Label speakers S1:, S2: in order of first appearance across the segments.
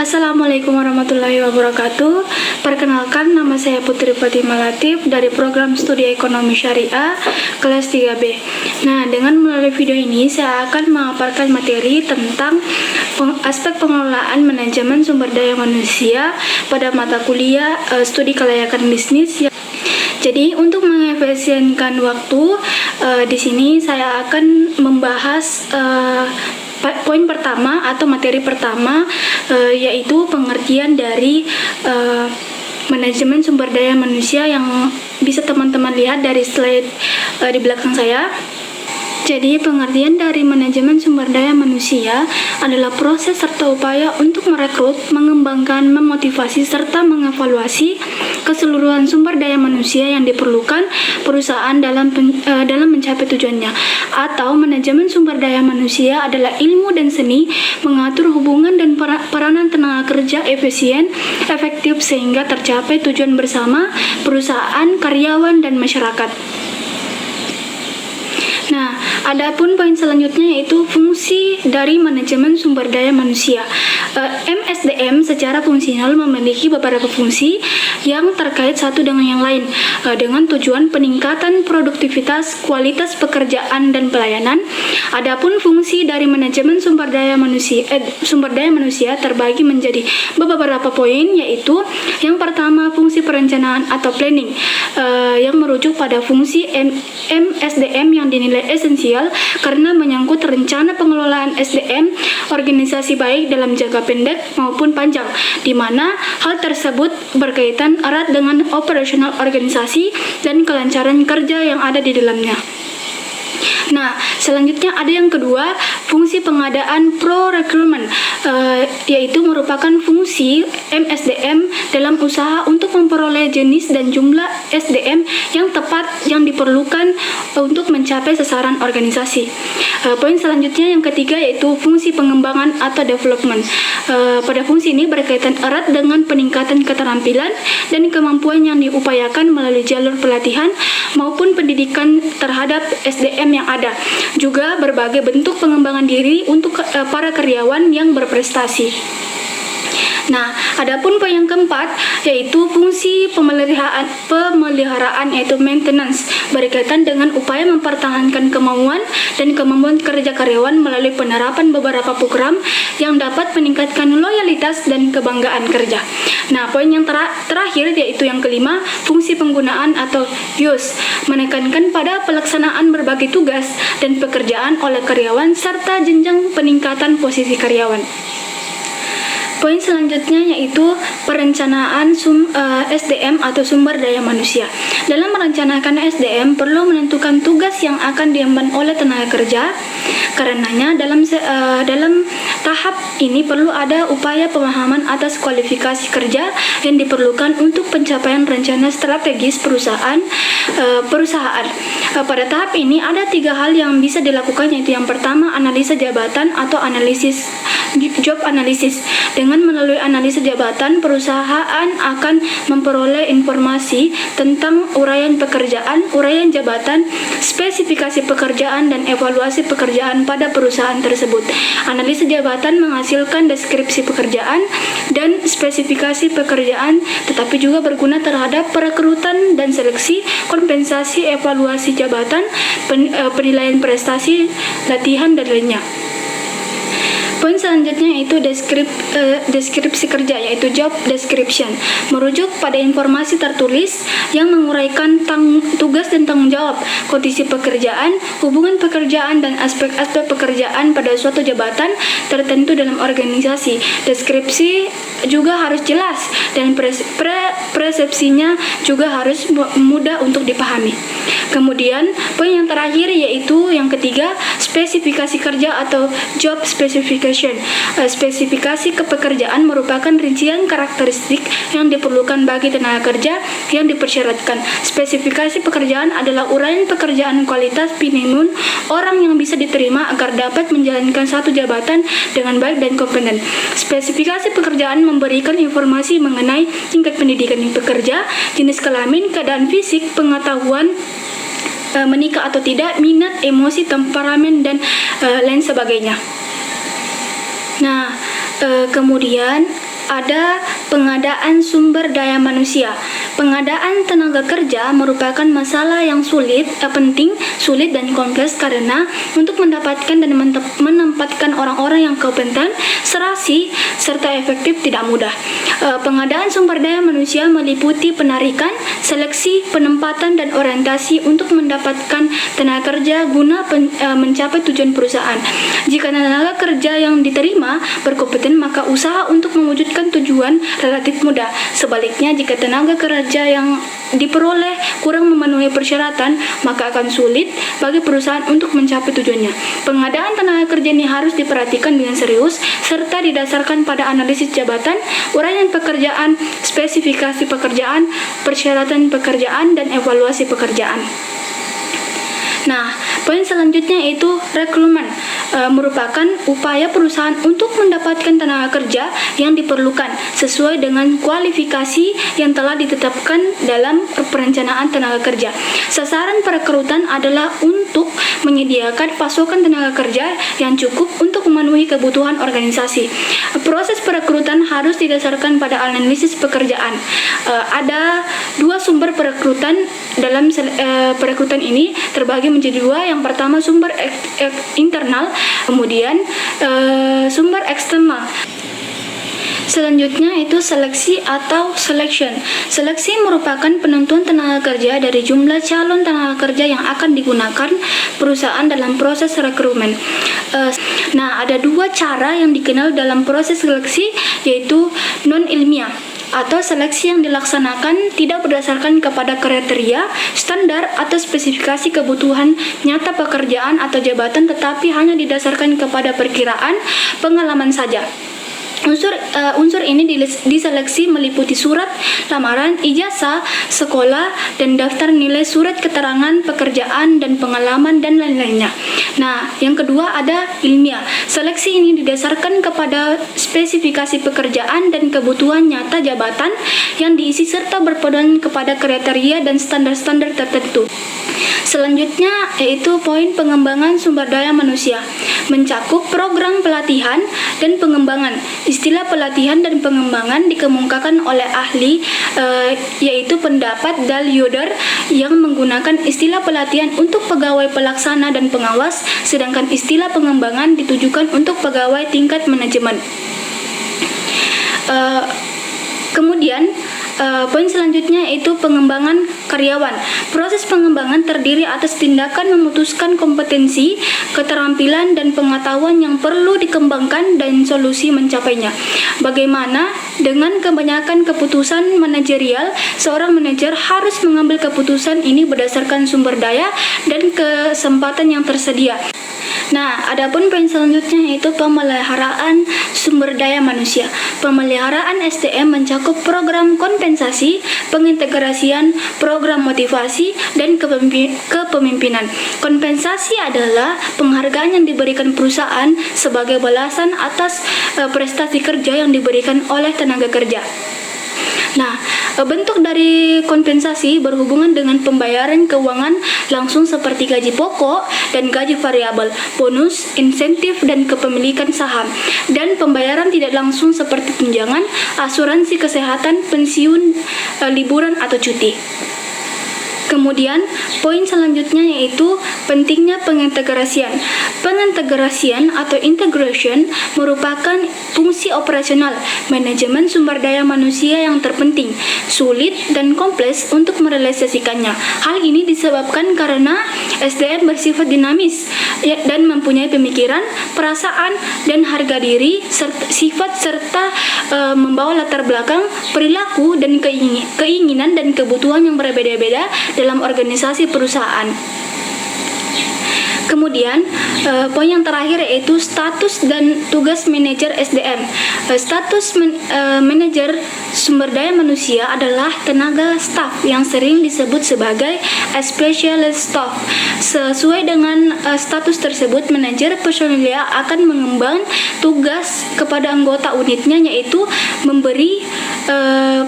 S1: Assalamualaikum warahmatullahi wabarakatuh. Perkenalkan, nama saya Putri Fatimah Latif dari program studi ekonomi syariah kelas 3B. Nah, dengan melalui video ini saya akan memaparkan materi tentang aspek pengelolaan manajemen sumber daya manusia pada mata kuliah studi kelayakan bisnis. Jadi untuk mengefisienkan waktu, di sini saya akan membahas poin pertama atau materi pertama, yaitu pengertian dari manajemen sumber daya manusia yang bisa teman-teman lihat dari slide di belakang saya. Jadi, pengertian dari manajemen sumber daya manusia adalah proses serta upaya untuk merekrut, mengembangkan, memotivasi, serta mengevaluasi keseluruhan sumber daya manusia yang diperlukan perusahaan dalam mencapai tujuannya. Atau, manajemen sumber daya manusia adalah ilmu dan seni mengatur hubungan dan peranan tenaga kerja efisien, efektif sehingga tercapai tujuan bersama perusahaan, karyawan, dan masyarakat. Nah, adapun poin selanjutnya yaitu fungsi dari manajemen sumber daya manusia. MSDM secara fungsional memiliki beberapa fungsi yang terkait satu dengan yang lain, dengan tujuan peningkatan produktivitas, kualitas pekerjaan dan pelayanan. Adapun fungsi dari manajemen sumber daya manusia terbagi menjadi beberapa poin, yaitu yang pertama fungsi perencanaan atau planning, yang merujuk pada fungsi MSDM yang dinilai esensial karena menyangkut rencana pengelolaan SDM organisasi baik dalam jangka pendek maupun panjang, di mana hal tersebut berkaitan erat dengan operasional organisasi dan kelancaran kerja yang ada di dalamnya. Nah, selanjutnya ada yang kedua, fungsi pengadaan pro-recruitment, yaitu merupakan fungsi MSDM dalam usaha untuk memperoleh jenis dan jumlah SDM yang tepat yang diperlukan untuk mencapai sasaran organisasi. Poin selanjutnya yang ketiga yaitu fungsi pengembangan atau development. Pada fungsi ini berkaitan erat dengan peningkatan keterampilan dan kemampuan yang diupayakan melalui jalur pelatihan maupun pendidikan terhadap SDM yang ada. Juga berbagai bentuk pengembangan diri untuk para karyawan yang berprestasi. Nah, adapun poin yang keempat yaitu fungsi pemeliharaan yaitu maintenance, berkaitan dengan upaya mempertahankan kemampuan kerja karyawan melalui penerapan beberapa program yang dapat meningkatkan loyalitas dan kebanggaan kerja. Nah, poin yang terakhir yaitu yang kelima, fungsi penggunaan atau use, menekankan pada pelaksanaan berbagai tugas dan pekerjaan oleh karyawan serta jenjang peningkatan posisi karyawan. Poin selanjutnya yaitu perencanaan SDM atau sumber daya manusia. Dalam merencanakan SDM perlu menentukan tugas yang akan diemban oleh tenaga kerja. Karenanya dalam tahap ini perlu ada upaya pemahaman atas kualifikasi kerja yang diperlukan untuk pencapaian rencana strategis perusahaan. Pada tahap ini ada 3 hal yang bisa dilakukan, yaitu yang pertama analisa jabatan atau analisis job analysis. Dengan melalui analisa jabatan, perusahaan akan memperoleh informasi tentang uraian pekerjaan, uraian jabatan, spesifikasi pekerjaan, dan evaluasi pekerjaan pada perusahaan tersebut. Analisa jabatan menghasilkan deskripsi pekerjaan dan spesifikasi pekerjaan, tetapi juga berguna terhadap perekrutan dan seleksi, kompensasi, evaluasi jabatan, penilaian prestasi, latihan, dan lainnya. Poin selanjutnya yaitu deskripsi kerja, yaitu job description, merujuk pada informasi tertulis yang menguraikan tugas dan tanggung jawab, kondisi pekerjaan, hubungan pekerjaan, dan aspek-aspek pekerjaan pada suatu jabatan tertentu dalam organisasi. Deskripsi juga harus jelas dan persepsinya juga harus mudah untuk dipahami. Kemudian poin yang terakhir yaitu yang ketiga, spesifikasi kerja atau job specification. Spesifikasi pekerjaan merupakan rincian karakteristik yang diperlukan bagi tenaga kerja yang dipersyaratkan. Spesifikasi pekerjaan adalah uraian pekerjaan kualitas minimum orang yang bisa diterima agar dapat menjalankan satu jabatan dengan baik dan kompeten. Spesifikasi pekerjaan memberikan informasi mengenai tingkat pendidikan pekerja, jenis kelamin, keadaan fisik, pengetahuan menikah atau tidak, minat, emosi, temperamen, dan lain sebagainya. Nah, kemudian ada pengadaan sumber daya manusia. Pengadaan tenaga kerja merupakan masalah yang penting, sulit dan kompleks karena untuk mendapatkan dan menempatkan orang-orang yang kompeten, serasi, serta efektif tidak mudah. Pengadaan sumber daya manusia meliputi penarikan, seleksi, penempatan, dan orientasi untuk mendapatkan tenaga kerja guna mencapai tujuan perusahaan. Jika tenaga kerja yang diterima berkompeten, maka usaha untuk mewujudkan tujuan relatif mudah. Sebaliknya, jika tenaga kerja yang diperoleh kurang memenuhi persyaratan, maka akan sulit bagi perusahaan untuk mencapai tujuannya. Pengadaan tenaga kerja ini harus diperhatikan dengan serius serta didasarkan pada analisis jabatan, uraian pekerjaan, spesifikasi pekerjaan, persyaratan pekerjaan, dan evaluasi pekerjaan. Nah, poin selanjutnya yaitu rekrutmen, merupakan upaya perusahaan untuk mendapatkan tenaga kerja yang diperlukan sesuai dengan kualifikasi yang telah ditetapkan dalam perencanaan tenaga kerja. Sasaran perekrutan adalah untuk menyediakan pasokan tenaga kerja yang cukup untuk memenuhi kebutuhan organisasi. Proses perekrutan harus didasarkan pada analisis pekerjaan. Ada dua sumber perekrutan dalam perekrutan ini terbagi menjadi dua. Yang pertama sumber internal, kemudian sumber eksternal. Selanjutnya itu seleksi atau selection. Seleksi merupakan penentuan tenaga kerja dari jumlah calon tenaga kerja yang akan digunakan perusahaan dalam proses rekrutmen. Nah, ada dua cara yang dikenal dalam proses seleksi, yaitu non-ilmiah atau seleksi yang dilaksanakan tidak berdasarkan kepada kriteria, standar, atau spesifikasi kebutuhan nyata pekerjaan atau jabatan, tetapi hanya didasarkan kepada perkiraan pengalaman saja. Unsur ini diseleksi meliputi surat lamaran, ijazah sekolah, dan daftar nilai surat keterangan pekerjaan dan pengalaman dan lain-lainnya. Nah, yang kedua ada ilmiah. Seleksi ini didasarkan kepada spesifikasi pekerjaan dan kebutuhan nyata jabatan yang diisi serta berpedoman kepada kriteria dan standar-standar tertentu. Selanjutnya yaitu poin pengembangan sumber daya manusia, mencakup program pelatihan dan pengembangan. Istilah pelatihan dan pengembangan dikemukakan oleh ahli yaitu pendapat Dal Yoder yang menggunakan istilah pelatihan untuk pegawai pelaksana dan pengawas, sedangkan istilah pengembangan ditujukan untuk pegawai tingkat manajemen. Kemudian poin selanjutnya yaitu pengembangan karyawan. Proses pengembangan terdiri atas tindakan memutuskan kompetensi, keterampilan, dan pengetahuan yang perlu dikembangkan dan solusi mencapainya. Bagaimana dengan kebanyakan keputusan manajerial, seorang manajer harus mengambil keputusan ini berdasarkan sumber daya dan kesempatan yang tersedia. Nah, adapun poin selanjutnya yaitu pemeliharaan sumber daya manusia. Pemeliharaan SDM mencakup program kompensasi, pengintegrasian, program motivasi, dan kepemimpinan. Kompensasi adalah penghargaan yang diberikan perusahaan sebagai balasan atas prestasi kerja yang diberikan oleh tenaga kerja. Nah, bentuk dari kompensasi berhubungan dengan pembayaran keuangan langsung seperti gaji pokok dan gaji variabel, bonus, insentif, dan kepemilikan saham, dan pembayaran tidak langsung seperti tunjangan, asuransi kesehatan, pensiun, liburan, atau cuti. Kemudian, poin selanjutnya yaitu pentingnya pengintegrasian. Pengintegrasian atau integration merupakan fungsi operasional manajemen sumber daya manusia yang terpenting, sulit, dan kompleks untuk merealisasikannya. Hal ini disebabkan karena SDM bersifat dinamis dan mempunyai pemikiran, perasaan, dan harga diri, sifat serta membawa latar belakang, perilaku, dan keinginan dan kebutuhan yang berbeda-beda dalam organisasi perusahaan. Kemudian, poin yang terakhir yaitu status dan tugas manajer SDM. Status manajer sumber daya manusia adalah tenaga staf yang sering disebut sebagai specialist staff. Sesuai dengan status tersebut, manajer personalia akan mengemban tugas kepada anggota unitnya, yaitu memberi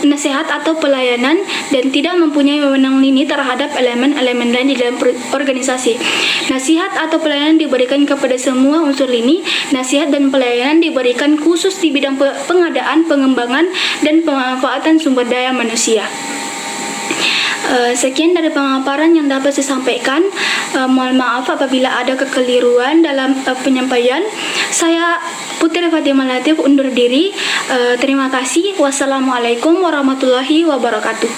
S1: nasihat atau pelayanan dan tidak mempunyai wewenang lini terhadap elemen-elemen lain di dalam organisasi. Nasihat Nasihat atau pelayanan diberikan kepada semua unsur lini. Nasihat dan pelayanan diberikan khusus di bidang pengadaan, pengembangan, dan pemanfaatan sumber daya manusia. Sekian dari pemaparan yang dapat saya sampaikan. Mohon maaf apabila ada kekeliruan dalam penyampaian. Saya Putri Fatimah Latif undur diri. Terima kasih. Wassalamualaikum warahmatullahi wabarakatuh.